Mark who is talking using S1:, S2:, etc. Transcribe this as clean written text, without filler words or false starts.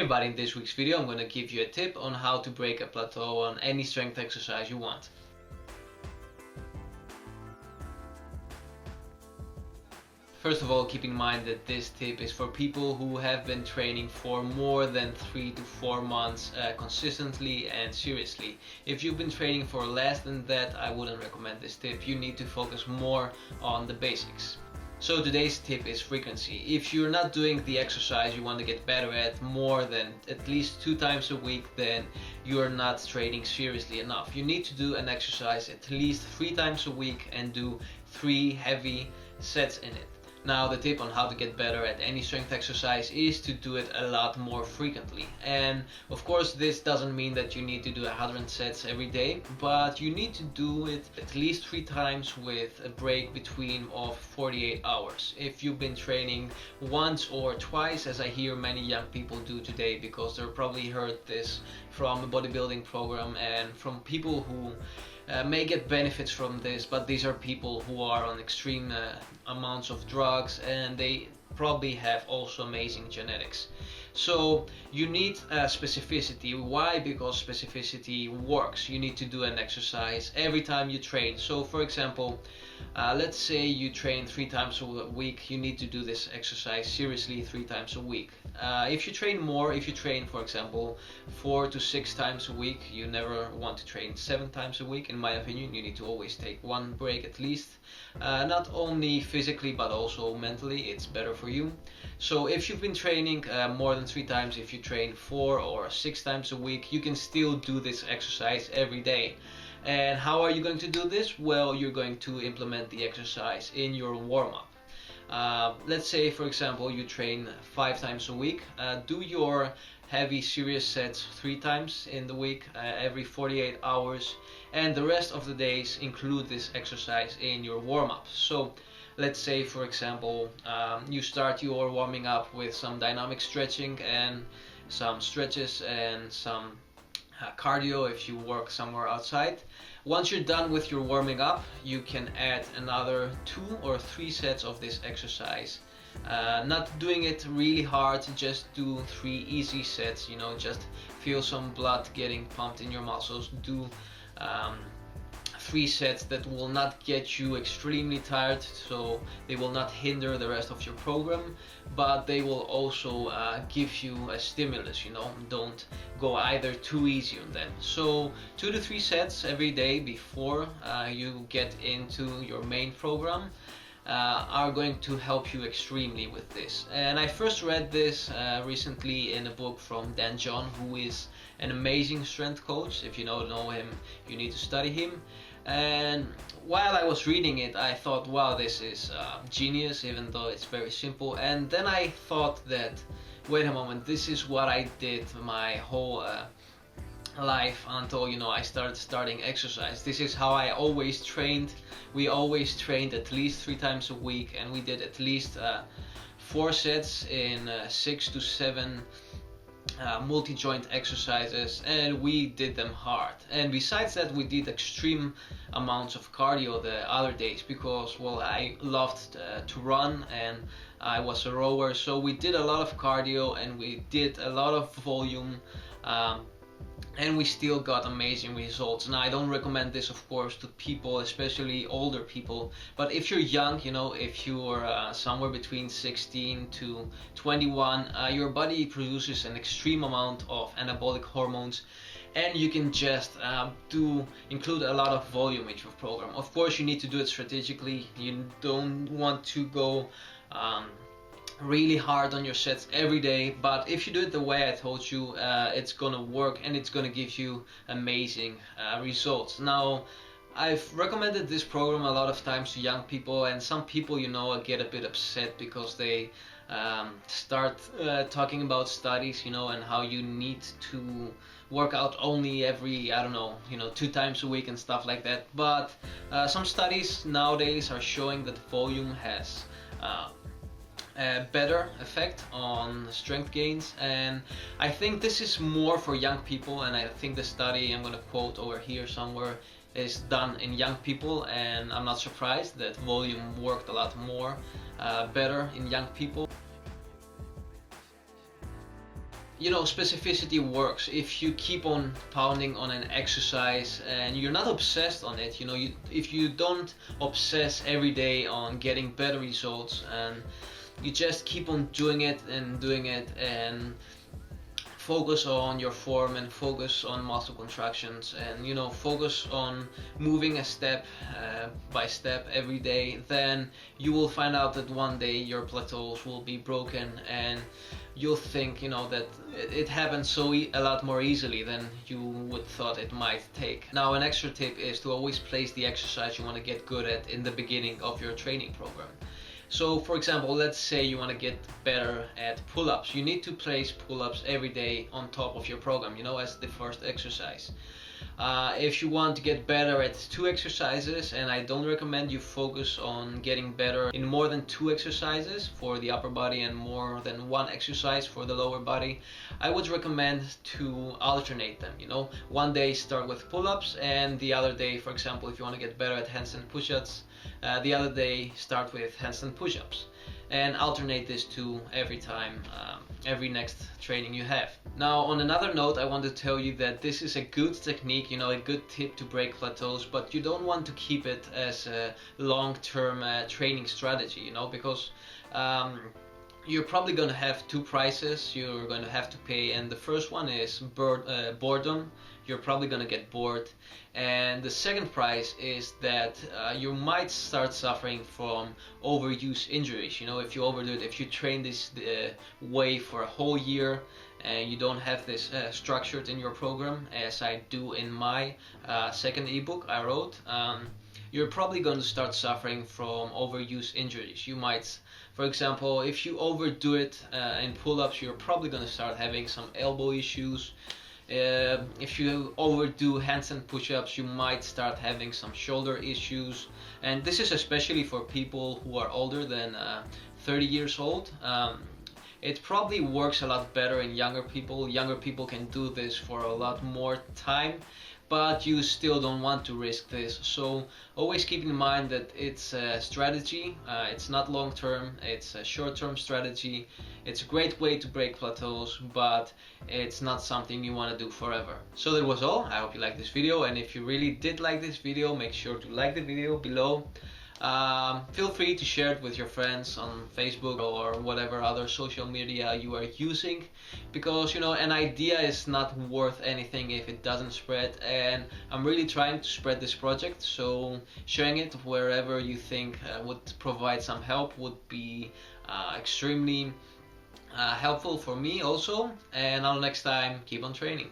S1: everybody, in this week's video I'm going to give you a tip on how to break a plateau on any strength exercise you want. First of all, keep in mind that this tip is for people who have been training for more than 3 to 4 months consistently and seriously. If you've been training for less than that, I wouldn't recommend this tip. You need to focus more on the basics. So today's tip is frequency. If you're not doing the exercise you want to get better at more than at least 2 times a week, then you're not training seriously enough. You need to do an exercise at least 3 times a week and do 3 heavy sets in it. Now, the tip on how to get better at any strength exercise is to do it a lot more frequently. And of course, this doesn't mean that you need to do 100 sets every day, but you need to do it at least 3 times with a break between of 48 hours. If you've been training once or twice, as I hear many young people do today, because they've probably heard this from a bodybuilding program and from people who may get benefits from this, but these are people who are on extreme amounts of drugs, and they probably have also amazing genetics. So you need specificity. Why? Because specificity works. You need to do an exercise every time you train. So for example, let's say you train 3 times a week, you need to do this exercise seriously 3 times a week. If you train more, if you train for example 4 to 6 times a week, you never want to train 7 times a week. In my opinion, you need to always take 1 break at least. Not only physically but also mentally, it's better for you. So if you've been training more than 3 times, if you train 4 or 6 times a week, you can still do this exercise every day. And how are you going to do this? Well, you're going to implement the exercise in your warm-up. Let's say for example you train 5 times a week. Do your heavy serious sets 3 times in the week, every 48 hours, and the rest of the days include this exercise in your warm-up. So let's say for example you start your warming up with some dynamic stretching and some stretches and some cardio if you work somewhere outside. Once you're done with your warming up, you can add another 2 or 3 sets of this exercise. Not doing it really hard, just do 3 easy sets, you know, just feel some blood getting pumped in your muscles. Do 3 sets that will not get you extremely tired, so they will not hinder the rest of your program, but they will also give you a stimulus, you know. Don't go either too easy on them. So 2 to 3 sets every day before you get into your main program are going to help you extremely with this. And I first read this recently in a book from Dan John, who is an amazing strength coach. If you don't know him, you need to study him. And while I was reading it, I thought, wow, this is genius, even though it's very simple. And then I thought that, wait a moment, this is what I did my whole life until, you know, I started exercise. This is how I always trained. We always trained at least 3 times a week, and we did at least 4 sets in 6 to 7 multi-joint exercises, and we did them hard. And besides that, we did extreme amounts of cardio the other days because, well, I loved to run and I was a rower, so we did a lot of cardio and we did a lot of volume, and we still got amazing results. Now, I don't recommend this, of course, to people, especially older people, but if you're young, you know, if you're somewhere between 16 to 21, your body produces an extreme amount of anabolic hormones, and you can just include a lot of volume in your program. Of course, you need to do it strategically. You don't want to go really hard on your sets every day, but if you do it the way I told you, it's gonna work and it's gonna give you amazing results. Now, I've recommended this program a lot of times to young people, and some people, you know, get a bit upset because they start talking about studies, you know, and how you need to work out only every, I don't know, you know, 2 times a week and stuff like that. But some studies nowadays are showing that volume has a better effect on strength gains, and I think this is more for young people. And I think the study I'm going to quote over here somewhere is done in young people, and I'm not surprised that volume worked a lot more better in young people. specificity works. If you keep on pounding on an exercise and you're not obsessed on it, if you don't obsess every day on getting better results, and you just keep on doing it and focus on your form and focus on muscle contractions, and focus on moving a step by step every day, then you will find out that one day your plateaus will be broken, and you'll think that it happens a lot more easily than you would thought it might take. Now, an extra tip is to always place the exercise you want to get good at in the beginning of your training program. So, for example, let's say you want to get better at pull-ups. You need to place pull-ups every day on top of your program, as the first exercise. If you want to get better at 2 exercises, and I don't recommend you focus on getting better in more than 2 exercises for the upper body and more than 1 exercise for the lower body, I would recommend to alternate them. One day start with pull-ups, and the other day, for example, if you want to get better at handstand push-ups, the other day start with handstand push-ups, and alternate this two every time, every next training you have. Now, on another note, I want to tell you that this is a good technique, a good tip to break plateaus, but you don't want to keep it as a long-term training strategy, because you're probably going to have 2 prices you're going to have to pay, and the first one is boredom. You're probably going to get bored, and the second price is that you might start suffering from overuse injuries. If you overdo it, if you train this way for a whole year and you don't have this structured in your program, as I do in my second ebook I wrote, you're probably going to start suffering from overuse injuries. You might, for example, if you overdo it in pull-ups, you're probably going to start having some elbow issues. If you overdo handstand push-ups, you might start having some shoulder issues, and this is especially for people who are older than 30 years old. It probably works a lot better in younger people. Younger people can do this for a lot more time, but you still don't want to risk this. So always keep in mind that it's a strategy, it's not long-term, it's a short-term strategy. It's a great way to break plateaus, but it's not something you want to do forever. So that was all. I hope you liked this video, and if you really did like this video, make sure to like the video below. Feel free to share it with your friends on Facebook or whatever other social media you are using, because an idea is not worth anything if it doesn't spread, and I'm really trying to spread this project, so sharing it wherever you think would provide some help would be extremely helpful for me also. And until next time, keep on training.